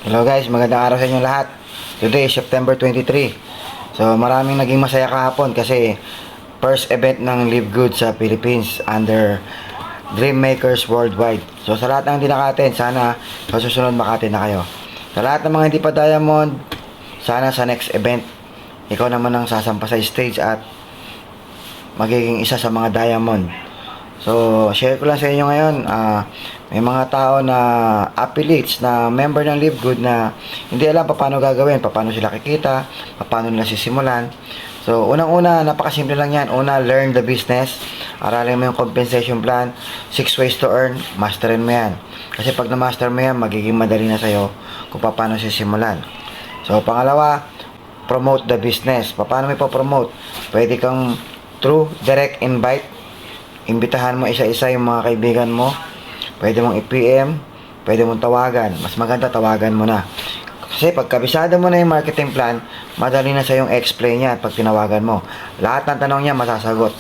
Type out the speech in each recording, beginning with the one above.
Hello guys, magandang araw sa inyo lahat. Today is September 23. So maraming naging masaya kahapon kasi first event ng Live Good sa Philippines under Dream Makers Worldwide. So sa lahat ng hindi naka-attend, sana sa susunod maka-attend na kayo. Sa lahat ng mga hindi pa Diamond, sana sa next event, ikaw naman ang sasampa sa stage at magiging isa sa mga Diamond. So, share ko lang sa inyo ngayon, may mga tao na affiliates na member ng Live Good na hindi alam paano gagawin, paano sila kikita, paano nila sisimulan. So, unang-una, napakasimple lang yan. Una, learn the business. Aralin mo yung compensation plan. 6 ways to earn. Masterin mo yan. Kasi pag na-master mo yan, magiging madali na sa'yo kung paano sisimulan. So, pangalawa, promote the business. Paano mo ipopromote? Pwede kang through direct invite. Imbitahan mo isa-isa yung mga kaibigan mo. Pwede mong i-PM, pwede mong tawagan. Mas maganda tawagan mo na. Kasi pag kabisado mo na yung marketing plan, madali na sa yung explain niya pag tinawagan mo. Lahat ng tanong niya masasagot.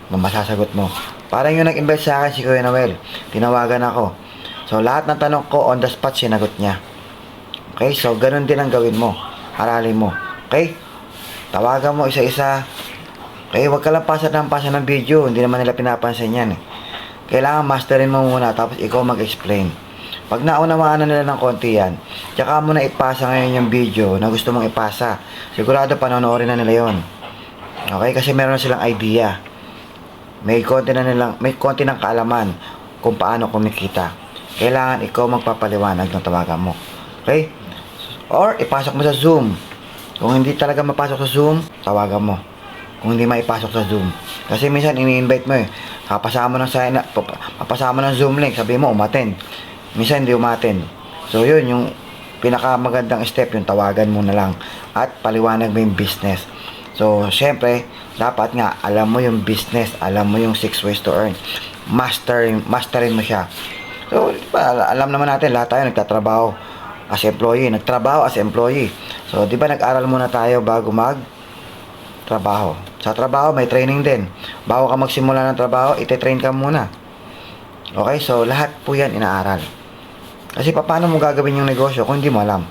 Masasagot mo. Parang yung nag-invite sa akin si Kuya Noel. Tinawagan ako. So lahat ng tanong ko on the spot sinagot niya. Okay? So ganun din ang gawin mo. Aralin mo. Okay? Tawagan mo isa-isa. Okay, wag ka lang pasa ng video. Hindi naman nila pinapansin yan eh. Kailangan masterin mo muna tapos ikaw mag-explain. Pag naunawaan na nila ng konti yan, tsaka mo na ipasa ngayon yung video na gusto mong ipasa. Sigurado panonoorin na nila yon. Okay, kasi meron na silang idea. May konti ng kaalaman kung paano kumikita. Kailangan ikaw magpapaliwanag ng tawagan mo. Okay? Or ipasok mo sa Zoom. Kung hindi talaga mapasok sa Zoom, tawagan mo. Kung hindi maipasok sa Zoom. Kasi minsan ini-invite mo eh. Papasama ng Zoom link. Sabi mo, umattend. Minsan hindi umattend. So yun, yung pinakamagandang step, yung tawagan mo na lang. At paliwanag mo yung business. So, syempre, dapat nga, alam mo yung business. Alam mo yung 6 ways to earn. Masterin mo siya. So, diba, alam naman natin, lahat tayo nagtatrabaho as employee. Nagtrabaho as employee. So, di ba nag-aral muna tayo bago trabaho. Sa trabaho, may training din. Bago ka magsimula ng trabaho, ite-train ka muna. Okay? So, lahat po yan inaaral. Kasi paano mo gagawin yung negosyo kung hindi mo alam?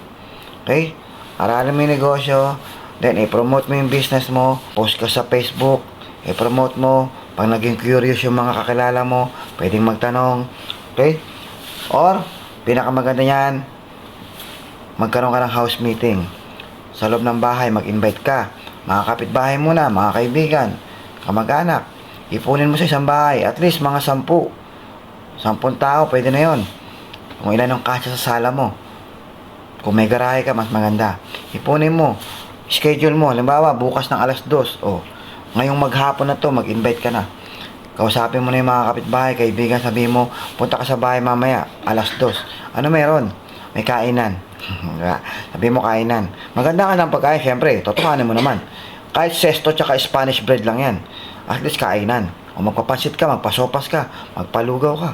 Okay? Aralin mo yung negosyo, then i-promote mo yung business mo, post ka sa Facebook, i-promote mo, pag naging curious yung mga kakilala mo, pwedeng magtanong. Okay? Or, pinakamaganda yan, magkaroon ka ng house meeting. Sa loob ng bahay, mag-invite ka. Mga kapitbahay mo na, mga kaibigan, kamag-anak, ipunin mo sa isang bahay, at least mga 10 tao, pwede na yon. Kung ilan ang kasya sa sala mo. Kung may garahe ka, mas maganda. Ipunin mo, schedule mo, halimbawa, bukas ng alas 2, o, ngayong maghapon na to, mag-invite ka na. Kausapin mo na yung mga kapitbahay, kaibigan, sabi mo, punta ka sa bahay mamaya, alas 2. Ano meron? May kainan. Sabi mo kainan. Maganda ka ng pagkain, syempre, totohanin mo naman. Kahit sesto tsaka Spanish bread lang yan. At least kainan. O magpapansit ka, magpasopas ka, magpalugaw ka.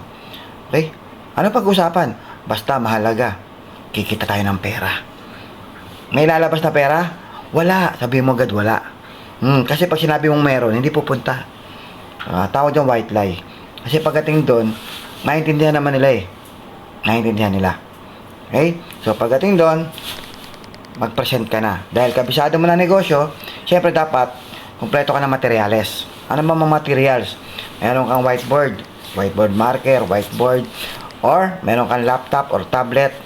Okay? Ano pag-usapan? Basta mahalaga. Kikita tayo ng pera. May lalabas na pera? Wala. Sabi mo agad wala. Kasi pag sinabi mong meron, hindi pupunta. Tawag yung white lie. Kasi pagdating doon, naiintindihan naman nila eh. Naiintindihan nila. Okay? So, pagdating doon, mag-present ka na. Dahil kabisado mo na negosyo, syempre dapat, kumpleto ka ng materyales. Ano ba mga materials? Meron kang whiteboard marker, whiteboard, or meron kang laptop or tablet,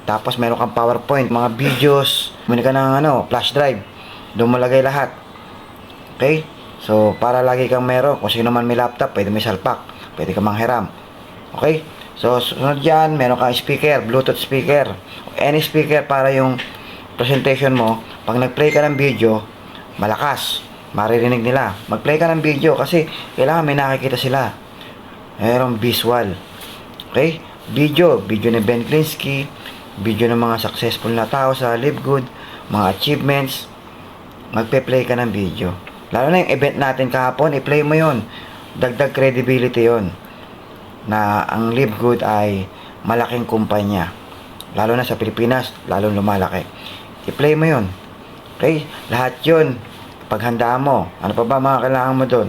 tapos meron kang PowerPoint, mga videos, muna ka ng flash drive. Doon mo lagay lahat. Okay? So, para lagi kang meron, kung sino man may laptop, pwede may salpak, pwede kang manghiram. Okay? So, sunod dyan, meron kang speaker, Bluetooth speaker, any speaker para yung presentation mo. Pag nag-play ka ng video, malakas, maririnig nila. Mag-play ka ng video kasi kailangan may nakikita sila. Mayroong visual. Okay? Video ni Ben Klinsky, video ng mga successful na tao sa Live Good, mga achievements. Magpe-play ka ng video. Lalo na yung event natin kahapon, i-play mo yon. Dagdag credibility yon na ang Live Good ay malaking kumpanya. Lalo na sa Pilipinas, lalong lumalaki. I-play mo yun. Okay? Lahat yun, paghandaan mo. Ano pa ba mga kailangan mo doon?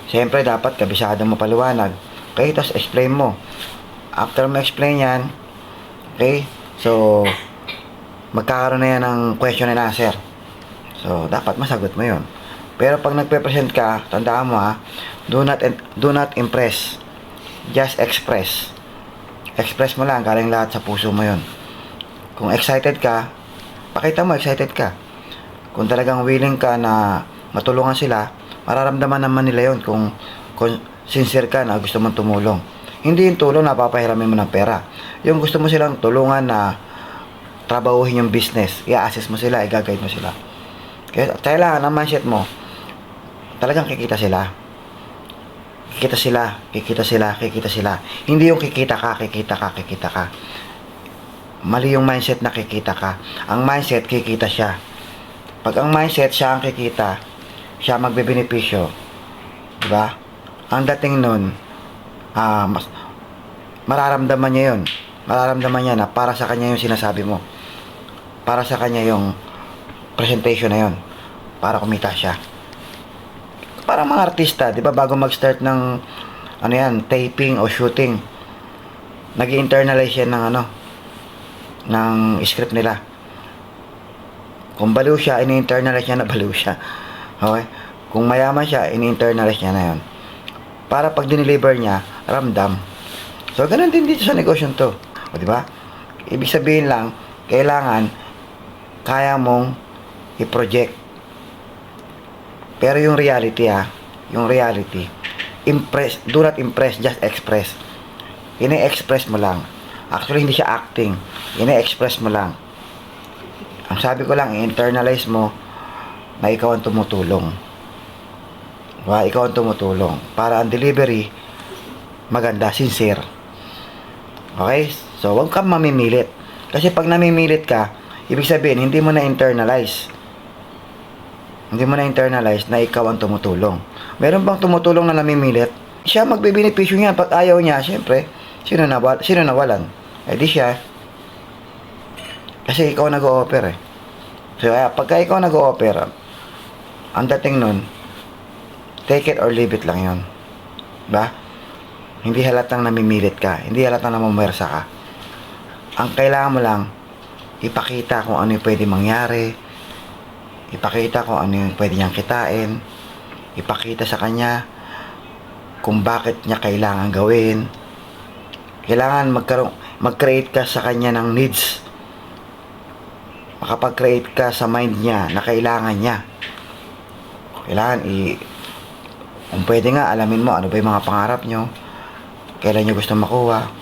Siyempre, dapat kabisado mo paliwanag. Okay? Tapos explain mo. After mo explain yan, okay? So, magkakaroon na yan ng question and answer. So, dapat masagot mo yun. Pero pag nagpe-present ka, tandaan mo ha, do not impress. Just express. Express mo lang, galing lahat sa puso mo yun. Kung excited ka, pakita mo excited ka. Kung talagang willing ka na matulungan sila, mararamdaman naman nila yun kung sincere ka na gusto mong tumulong. Hindi yung tulong na papahiramin mo ng pera. Yung gusto mo silang tulungan na trabahuhin yung business, i-assist mo sila, i-guide mo sila. Kaya kailangan ang mindset mo, talagang kikita sila. Kikita sila, kikita sila, kikita sila. Hindi yung kikita ka, kikita ka, kikita ka. Mali yung mindset na kikita ka. Ang mindset, kikita siya. Pag ang mindset, siya ang kikita, siya magbebenepisyo. Diba? Ang dating nun, mararamdaman niya yun. Mararamdaman niya na para sa kanya yung sinasabi mo. Para sa kanya yung presentation na yun. Para kumita siya. Parang mga artista, di ba, bago mag-start ng ano yan, taping o shooting, nag-internalize yan ng ng script nila. Kung baliw siya, ini-internalize niya na baliw siya. Okay? Kung mayaman siya, ini-internalize niya na yun. Para pag dineliver niya, ramdam. So, ganun din dito sa negosyo to. O, di ba? Ibig sabihin lang, kailangan kaya mong i-project. Pero yung reality yung reality, do not impress, just express. Ine-express mo lang. Actually, hindi siya acting. Ine-express mo lang. Ang sabi ko lang, i-internalize mo na ikaw ang tumutulong. Diba? Ikaw ang tumutulong. Para ang delivery, maganda, sincere. Okay? So, huwag kang mamimilit. Kasi pag namimilit ka, ibig sabihin, hindi mo na-internalize. Hindi mo na-internalize na ikaw ang tumutulong. Meron bang tumutulong na namimilit? Siya magbibenepisyo niya. Pag ayaw niya, siyempre, sino nawalan? Eh di siya. Kasi ikaw nag-o-offer eh. So, pagka ikaw nag-o-offer, ang dating nun, take it or leave it lang yun. Diba? Hindi halatang namimilit ka. Hindi halatang namumwersa ka. Ang kailangan mo lang, ipakita kung ano yung pwede mangyari. Ipakita kung ano yung pwede niyang kitain. Ipakita sa kanya kung bakit niya kailangan gawin. Kailangan mag-create ka sa kanya ng needs. Makapag-create ka sa mind niya na kailangan niya. Kailangan kung pwede nga, alamin mo ano ba yung mga pangarap nyo. Kailan nyo gusto makuha.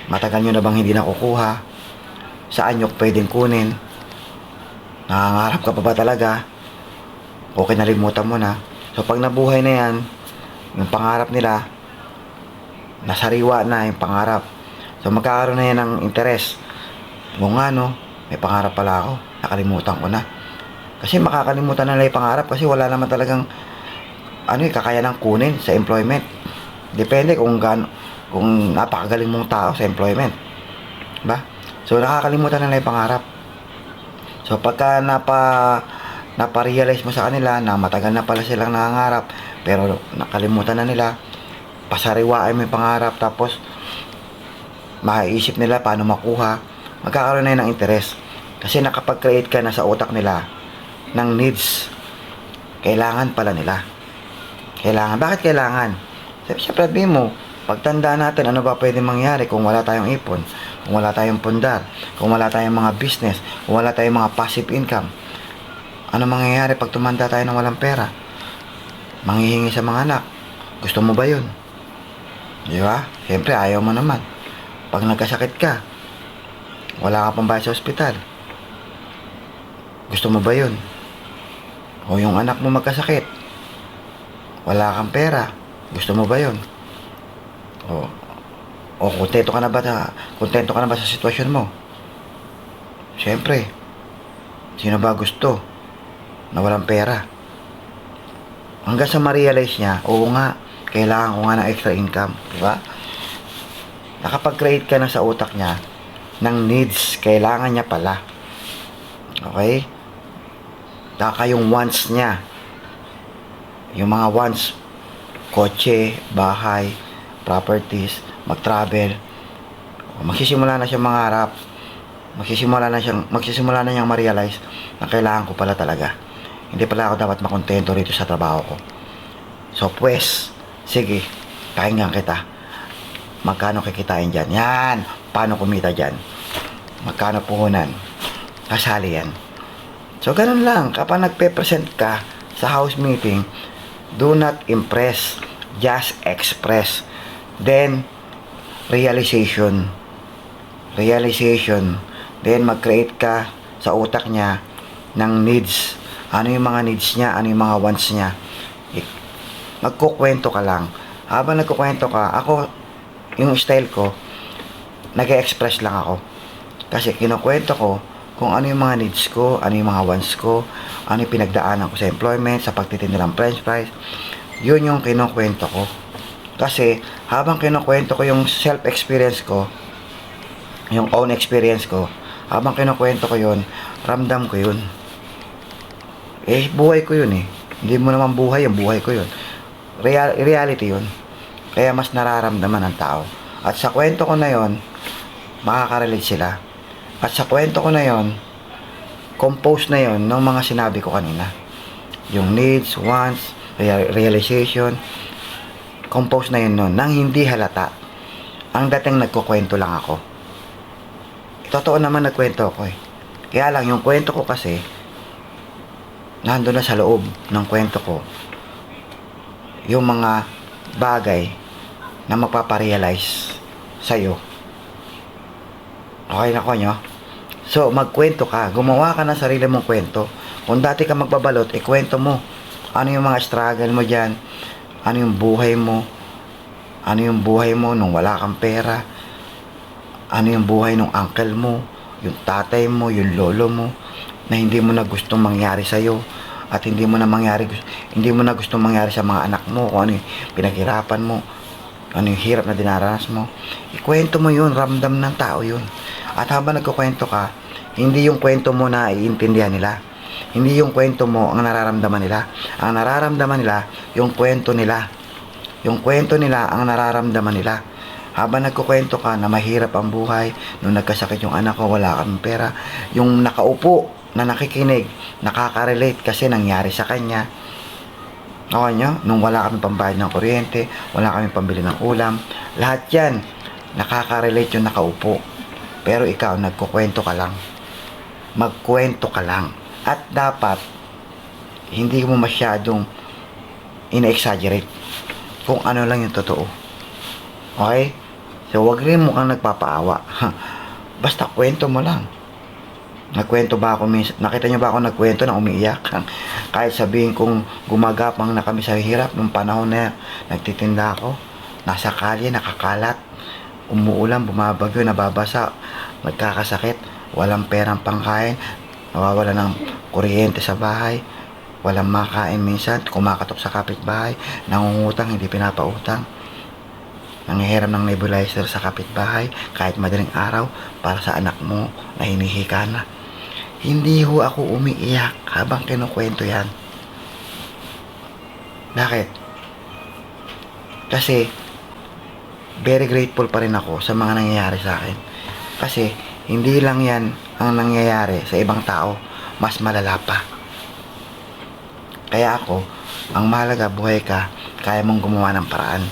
Matagal nyo na bang hindi nakukuha. Saan nyo pwedeng kunin. Nangangarap ka pa ba talaga? O kinalimutan mo na. So pag nabuhay na yan, yung pangarap nila, nasariwa na yung pangarap. So magkakaroon na yan ng interes. Kung ano, may pangarap pala ako. Nakalimutan ko na. Kasi makakalimutan na nila yung pangarap kasi wala naman talagang kakayanang kunin sa employment. Depende kung napakagaling mong tao sa employment. Diba? So nakakalimutan na nila yung pangarap. So pagka naparealize mo sa kanila na matagal na pala silang nangangarap pero nakalimutan na nila, pasariwain mo yung pangarap tapos maiisip nila paano makuha, magkakaroon na yun ng interes. Kasi nakapag-create ka na sa utak nila ng needs. Kailangan pala nila. Kailangan. Bakit kailangan? Siyempre, sabihin mo, pagtanda natin, ano ba pwede mangyari kung wala tayong ipon, kung wala tayong pundar, kung wala tayong mga business, kung wala tayong mga passive income. Ano mangyayari pag tumanda tayo ng walang pera? Manghihingi sa mga anak. Gusto mo ba yun? Di ba? Siyempre, ayaw mo naman. Pag nagkasakit ka, wala ka pang bayad sa ospital. Gusto mo ba yun? O yung anak mo magkasakit, wala kang pera. Gusto mo ba yun? O kontento ka na ba sa sitwasyon mo? Siyempre, sino ba gusto na walang pera? Hanggang sa ma-realize niya, oo nga, kailangan ko nga ng extra income. Diba? Nakapag-create ka na sa utak niya ng needs, kailangan niya pala. Okay? Taka yung wants niya. Yung mga wants, kotse, bahay, properties, mag-travel. Magsisimula na siya mangarap. magsisimula na niyang ma-realize na kailangan ko pala talaga. Hindi pala ako dapat makontento rito sa trabaho ko. So, pues, sige, pakinggan kita. Magkano kikitain dyan? Yan! Paano kumita dyan? Magkano puhunan? Kasali yan. So, ganun lang. Kapag nagpe-present ka sa house meeting, do not impress. Just express. Then, realization. Then, mag-create ka sa utak niya ng needs. Ano yung mga needs niya, ano yung mga wants niya. Magkukwento ka lang. Habang nagkukwento ka, ako, yung style ko, nag-express lang ako. Kasi kinukwento ko kung ano yung mga needs ko, ano yung mga wants ko, ano yung pinagdaanan ko sa employment, sa pagtitinda ng french fries. Yun yung kinukwento ko. Kasi, habang kinukwento ko yung self-experience ko, yung own experience ko, habang kinukwento ko yun, ramdam ko yun. Buhay ko yun eh. Hindi mo naman buhay, yung buhay ko yun. Reality yun. Kaya mas nararamdaman ng tao. At sa kwento ko na yun, makaka-relate sila. At sa kwento ko na yun, compose na yun ng mga sinabi ko kanina. Yung needs, wants, realization, compose na yun nun, nang hindi halata. Ang dating nagkukwento lang ako. Totoo naman nagkwento ako eh. Kaya lang, yung kwento ko kasi, nandun na sa loob ng kwento ko yung mga bagay na magpaparealize sa'yo. Okay na ko nyo? So, magkwento ka. Gumawa ka ng sarili mong kwento. Kung dati ka magbabalot, ikwento mo. Ano yung mga struggle mo dyan? Ano yung buhay mo? Ano yung buhay mo nung wala kang pera? Ano yung buhay nung uncle mo? Yung tatay mo? Yung lolo mo? Na hindi mo na gustong mangyari sa'yo at hindi mo na gustong mangyari sa mga anak mo, kung ano yung pinaghirapan mo, ano yung hirap na dinaranas mo. Ikwento mo yun, ramdam ng tao yun. At habang nagkukwento ka, hindi yung kwento mo na iintindihan nila, hindi yung kwento mo ang nararamdaman nila. Ang nararamdaman nila yung kwento nila. Yung kwento nila ang nararamdaman nila. Habang nagkukwento ka na mahirap ang buhay, nung nagkasakit yung anak ko, wala kang pera, yung nakaupo na nakikinig, nakaka-relate kasi nangyari sa kanya. Okay nyo? Nung wala kami pambayad ng kuryente, wala kami pambili ng ulam, lahat yan, nakaka-relate yung nakaupo. Pero ikaw, nagkukwento ka lang. Magkwento ka lang. At dapat, hindi mo masyadong ina-exaggerate kung ano lang yung totoo. Okay? So, wag rin mo kang nagpapaawa. Basta kwento mo lang. Nagkwento ba ako minsan? Nakita niyo ba ako nagkwento na umiiyak? Kahit sabihin kong gumagapang na kami sa hirap nung panahon na nagtitinda ako. Nasa kalye, nakakalat. Umuulan, bumabagyo, nababasa. Magkakasakit. Walang perang pangkain. Nawawala ng kuryente sa bahay. Walang makain minsan. Kumakatok sa kapitbahay. Nangungutang, hindi pinapautang. Nangihiram ng nebulizer sa kapitbahay kahit madaling araw para sa anak mo na hinihika na. Hindi ho ako umiiyak habang kinukwento yan. Bakit? Kasi very grateful pa rin ako sa mga nangyayari sa akin. Kasi hindi lang yan ang nangyayari sa ibang tao, mas malala pa. Kaya ako, ang mahalaga buhay ka, kaya mong gumawa ng paraan.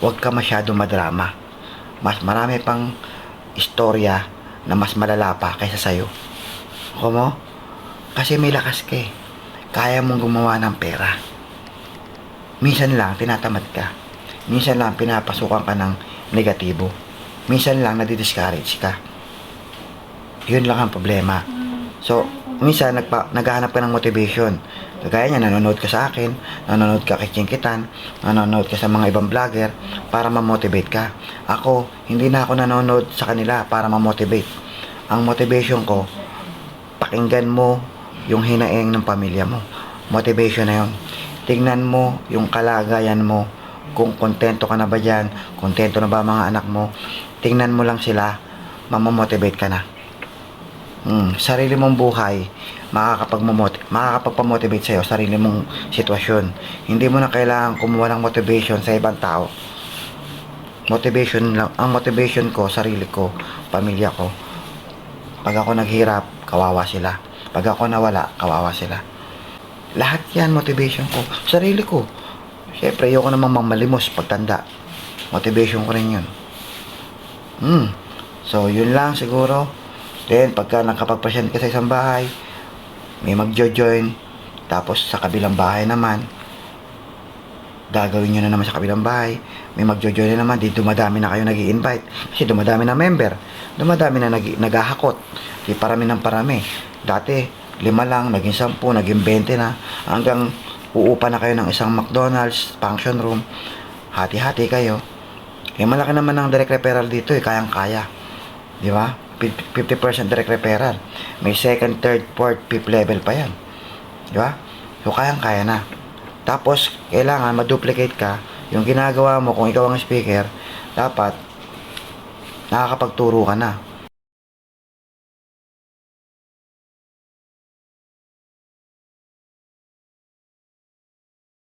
Huwag ka masyado madrama. Mas marami pang istorya na mas malala pa kaysa sa'yo. Ako mo? Kasi may lakas ka eh. Kaya mong gumawa ng pera. Minsan lang tinatamad ka. Minsan lang pinapasukan ka ng negatibo. Minsan lang nadidiscourage ka. Yun lang ang problema. So, minsan naghahanap ka ng motivation. Kagaya niya, nanonood ka sa akin, nanonood ka kay Chinkitan, nanonood ka sa mga ibang vlogger para ma-motivate ka. Ako, hindi na ako nanonood sa kanila para ma-motivate. Ang motivation ko, pakinggan mo yung hinaing ng pamilya mo. Motivation na yun. Tingnan mo yung kalagayan mo. Kung kontento ka na ba dyan, kontento na ba mga anak mo, tingnan mo lang sila, mamamotivate ka na. Sarili mong buhay, makakapagpamotivate sa'yo, sarili mong sitwasyon. Hindi mo na kailangan kumuha ng motivation sa ibang tao. Motivation lang, ang motivation ko, sarili ko, pamilya ko. Pag ako naghirap, kawawa sila. Pag ako nawala, kawawa sila. Lahat yan, motivation ko. Sarili ko. Siyempre, ayoko namang mamalimos pagtanda. Motivation ko rin yun. So, yun lang siguro. Then, pagka nakapag-present ka sa isang bahay, may magjo-join. Tapos, sa kabilang bahay naman, gagawin nyo na naman sa kabilang bahay. May magjo-join na naman. Di dumadami na kayo nag-i-invite. Kasi dumadami na member. Dumadami na naghahakot. Di parami ng parami. Dati, 5 lang, naging 10, naging 20 na. Hanggang uupa na kayo ng isang McDonald's, function room. Hati-hati kayo. Eh, malaki naman ang direct referral dito eh. Kayang-kaya. Di ba? 50% direct referral. May second, third, fourth, fifth level pa yan. Di ba? So, kayang-kaya na. Tapos, kailangan ma-duplicate ka. Yung ginagawa mo, kung ikaw ang speaker, dapat nakakapagturo ka na.